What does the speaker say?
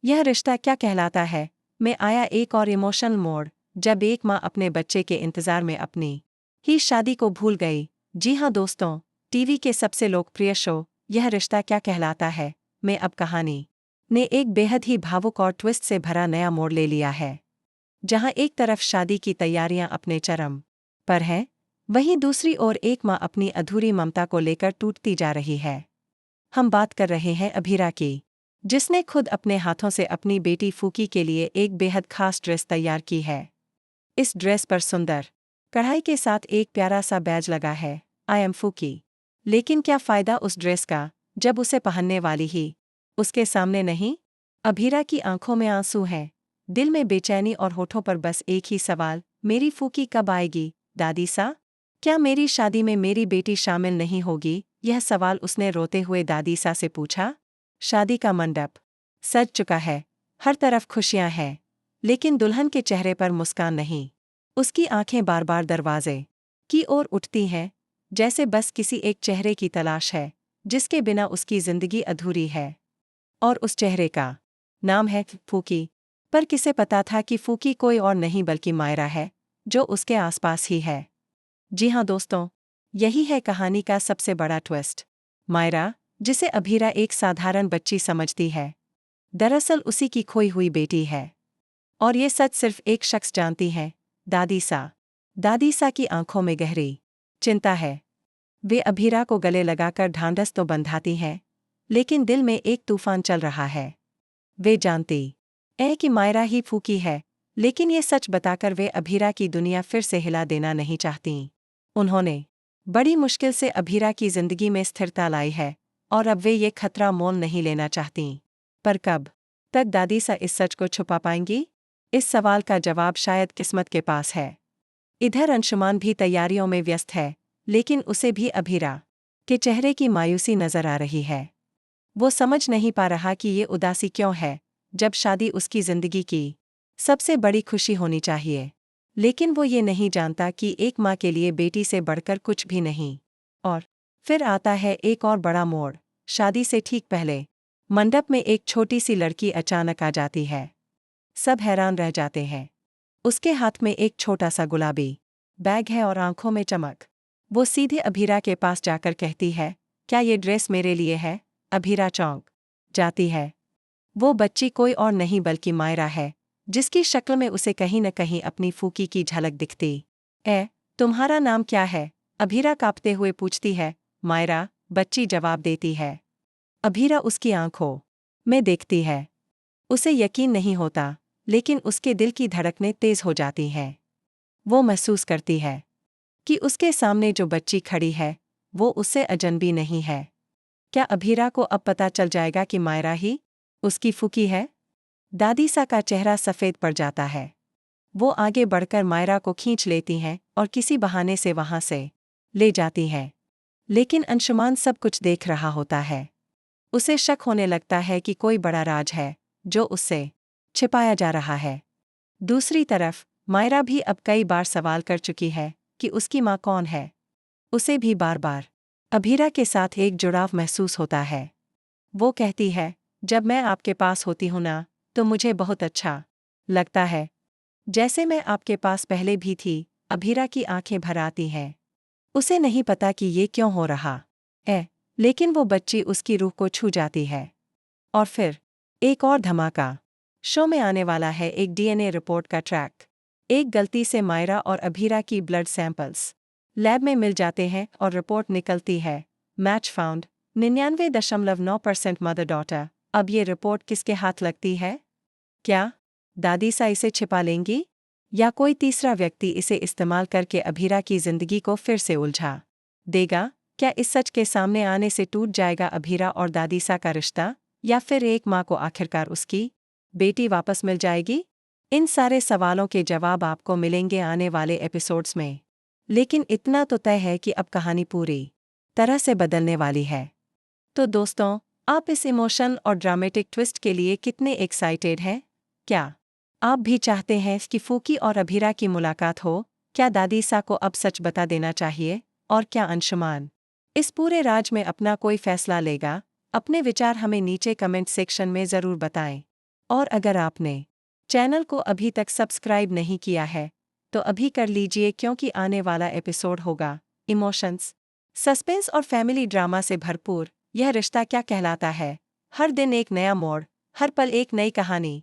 यह रिश्ता क्या कहलाता है में आया एक और इमोशनल मोड़, जब एक माँ अपने बच्चे के इंतजार में अपनी ही शादी को भूल गई। जी हाँ दोस्तों, टीवी के सबसे लोकप्रिय शो यह रिश्ता क्या कहलाता है में अब कहानी ने एक बेहद ही भावुक और ट्विस्ट से भरा नया मोड़ ले लिया है। जहां एक तरफ शादी की तैयारियां अपने चरम पर हैं, वहीं दूसरी ओर एक माँ अपनी अधूरी ममता को लेकर टूटती जा रही है। हम बात कर रहे हैं अभीरा की, जिसने खुद अपने हाथों से अपनी बेटी फूकी के लिए एक बेहद खास ड्रेस तैयार की है। इस ड्रेस पर सुंदर कढ़ाई के साथ एक प्यारा सा बैज लगा है, आई एम फूकी। लेकिन क्या फायदा उस ड्रेस का जब उसे पहनने वाली ही उसके सामने नहीं? अभीरा की आंखों में आंसू हैं, दिल में बेचैनी और होठों पर बस एक ही सवाल, मेरी फूकी कब आएगी दादी सा? क्या मेरी शादी में मेरी बेटी शामिल नहीं होगी? यह सवाल उसने रोते हुए दादी सा से पूछा। शादी का मंडप सज चुका है, हर तरफ खुशियां हैं, लेकिन दुल्हन के चेहरे पर मुस्कान नहीं। उसकी आंखें बार बार दरवाजे की ओर उठती हैं, जैसे बस किसी एक चेहरे की तलाश है जिसके बिना उसकी जिंदगी अधूरी है। और उस चेहरे का नाम है फूकी। पर किसे पता था कि फूकी कोई और नहीं बल्कि मायरा है, जो उसके आसपास ही है। जी हाँ दोस्तों, यही है कहानी का सबसे बड़ा ट्विस्ट। मायरा, जिसे अभीरा एक साधारण बच्ची समझती है, दरअसल उसी की खोई हुई बेटी है। और ये सच सिर्फ एक शख्स जानती है, दादी सा। दादी सा की आंखों में गहरी चिंता है। वे अभीरा को गले लगाकर ढांढस तो बंधाती हैं, लेकिन दिल में एक तूफान चल रहा है। वे जानती है कि मायरा ही फूकी है, लेकिन ये सच बताकर वे अभीरा की दुनिया फिर से हिला देना नहीं चाहती। उन्होंने बड़ी मुश्किल से अभीरा की जिंदगी में स्थिरता लाई है, और अब वे ये खतरा मोल नहीं लेना चाहती। पर कब तक दादी सा इस सच को छुपा पाएंगी? इस सवाल का जवाब शायद किस्मत के पास है। इधर अंशुमान भी तैयारियों में व्यस्त है, लेकिन उसे भी अभीरा के चेहरे की मायूसी नजर आ रही है। वो समझ नहीं पा रहा कि ये उदासी क्यों है, जब शादी उसकी जिंदगी की सबसे बड़ी खुशी होनी चाहिए। लेकिन वो ये नहीं जानता कि एक माँ के लिए बेटी से बढ़कर कुछ भी नहीं। और फिर आता है एक और बड़ा मोड़। शादी से ठीक पहले मंडप में एक छोटी सी लड़की अचानक आ जाती है। सब हैरान रह जाते हैं। उसके हाथ में एक छोटा सा गुलाबी बैग है और आंखों में चमक। वो सीधे अभीरा के पास जाकर कहती है, क्या ये ड्रेस मेरे लिए है? अभीरा चौंक जाती है। वो बच्ची कोई और नहीं बल्कि मायरा है, जिसकी शक्ल में उसे कहीं न कहीं अपनी फूकी की झलक दिखती है। तुम्हारा नाम क्या है? अभीरा कांपते हुए पूछती है। मायरा, बच्ची जवाब देती है। अभीरा उसकी आंखों में देखती है। उसे यकीन नहीं होता, लेकिन उसके दिल की धड़कनें तेज हो जाती हैं। वो महसूस करती है कि उसके सामने जो बच्ची खड़ी है, वो उससे अजनबी नहीं है। क्या अभीरा को अब पता चल जाएगा कि मायरा ही उसकी फूकी है? दादी सा का चेहरा सफ़ेद पड़ जाता है। वो आगे बढ़कर मायरा को खींच लेती हैं और किसी बहाने से वहां से ले जाती हैं। लेकिन अंशुमान सब कुछ देख रहा होता है। उसे शक होने लगता है कि कोई बड़ा राज है जो उससे छिपाया जा रहा है। दूसरी तरफ मायरा भी अब कई बार सवाल कर चुकी है कि उसकी माँ कौन है। उसे भी बार बार अभीरा के साथ एक जुड़ाव महसूस होता है। वो कहती है, जब मैं आपके पास होती हूं ना, तो मुझे बहुत अच्छा लगता है, जैसे मैं आपके पास पहले भी थी। अभीरा की आंखें भर आती हैं। उसे नहीं पता कि ये क्यों हो रहा है, लेकिन वो बच्ची उसकी रूह को छू जाती है। और फिर एक और धमाका शो में आने वाला है, एक डीएनए रिपोर्ट का ट्रैक। एक गलती से मायरा और अभीरा की ब्लड सैंपल्स लैब में मिल जाते हैं और रिपोर्ट निकलती है, मैच फाउंड 99.9% मदर डॉटर। अब ये रिपोर्ट किसके हाथ लगती है? क्या दादी सा इसे छिपा लेंगी, या कोई तीसरा व्यक्ति इसे इस्तेमाल करके अभीरा की जिंदगी को फिर से उलझा देगा? क्या इस सच के सामने आने से टूट जाएगा अभीरा और दादी सा का रिश्ता, या फिर एक माँ को आखिरकार उसकी बेटी वापस मिल जाएगी? इन सारे सवालों के जवाब आपको मिलेंगे आने वाले एपिसोड्स में। लेकिन इतना तो तय है कि अब कहानी पूरी तरह से बदलने वाली है। तो दोस्तों, आप इस इमोशन और ड्रामेटिक ट्विस्ट के लिए कितने एक्साइटेड हैं? क्या आप भी चाहते हैं कि फूकी और अभीरा की मुलाकात हो? क्या दादी सा को अब सच बता देना चाहिए? और क्या अंशुमान इस पूरे राज में अपना कोई फैसला लेगा? अपने विचार हमें नीचे कमेंट सेक्शन में ज़रूर बताएं। और अगर आपने चैनल को अभी तक सब्सक्राइब नहीं किया है तो अभी कर लीजिए, क्योंकि आने वाला एपिसोड होगा इमोशंस, सस्पेंस और फैमिली ड्रामा से भरपूर। यह रिश्ता क्या कहलाता है, हर दिन एक नया मोड़, हर पल एक नई कहानी।